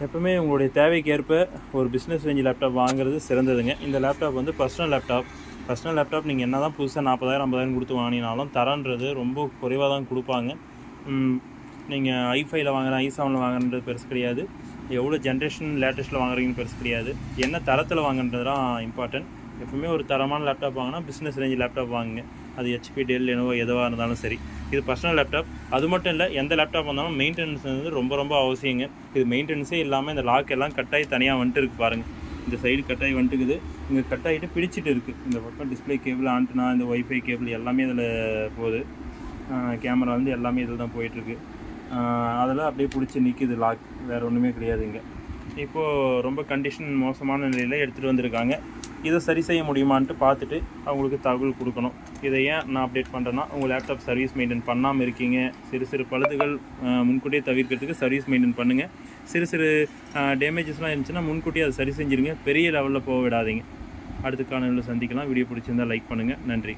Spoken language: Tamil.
எப்பவுமே உங்களுடைய தேவைக்கு ஏற்ப ஒரு பிஸ்னஸ் ரேஞ்ச் லேப்டாப் வாங்குறது சிறந்ததுங்க. இந்த லேப்டாப் வந்து பர்சனல் லேப்டாப் நீங்கள் என்ன தான் புதுசாக 40,000 50,000 கொடுத்து வாங்கினாலும் தரன்றது ரொம்ப குறைவாக தான் கொடுப்பாங்க. நீங்கள் i5ல வாங்குகிறேன் i7ல வாங்குறது பெருசு கிடையாது, எவ்வளோ ஜென்ரேஷன் லேட்டஸ்ட்டில் வாங்குறீங்கன்னு பெருசு கிடையாது, என்ன தரத்தில் வாங்குறது தான் இம்பார்ட்டன்ட். எப்பவுமே ஒரு தரமான லேப்டாப் வாங்கினா பிஸ்னஸ் ரேஞ்ச் லேப்டாப் வாங்குங்க. அது HP, டெல், லெனோவோ எதுவாக இருந்தாலும் சரி. இது பர்சனல் லேப்டாப். அது மட்டும் இல்லை, எந்த லேப்டாப் வந்தாலும் மெயின்டெனன்ஸ் வந்து ரொம்ப அவசியங்க. இது மெயின்டெனன்ஸே இல்லாமல் இந்த லாக் எல்லாம் கட்டாயி தனியாக வந்துட்டு இருக்குது பாருங்கள். இந்த சைடு கட்டாயி வந்துட்டுக்குது, இங்கே கட்டாயிட்டு பிடிச்சிட்டு இருக்குது. இந்த பக்கம் டிஸ்பிளே கேபிள், ஆண்டனா, இந்த ஒய்ஃபை கேபிள் எல்லாமே இதில் போகுது. கேமரா வந்து எல்லாமே இதில் தான் போயிட்டுருக்கு. அதில் அப்படியே பிடிச்சி நிற்கிது லாக், வேறு ஒன்றுமே கிடையாதுங்க. இப்போது ரொம்ப கண்டிஷன் மோசமான நிலையில் எடுத்துகிட்டு வந்திருக்காங்க. இதை சரி செய்ய முடியுமான்ட்டு பார்த்துட்டு அவங்களுக்கு தகவல் கொடுக்கணும். இதை ஏன் நான் அப்டேட் பண்ணுறேன்னா, உங்கள் லேப்டாப் சர்வீஸ் மெயின்டைன் பண்ணாமல் இருக்கீங்க, சிறு பழுதுகள் முன்கூட்டியே தவிர்க்கிறதுக்கு சர்வீஸ் மெயின்டைன் பண்ணுங்கள். சிறு டேமேஜஸ்லாம் இருந்துச்சுன்னா முன்கூட்டியே அதை சரி செஞ்சுருங்க. பெரிய லெவலில் போக விடாதீங்க. அடுத்த காணொலியில் சந்திக்கலாம். வீடியோ பிடிச்சிருந்தால் லைக் பண்ணுங்கள். நன்றி.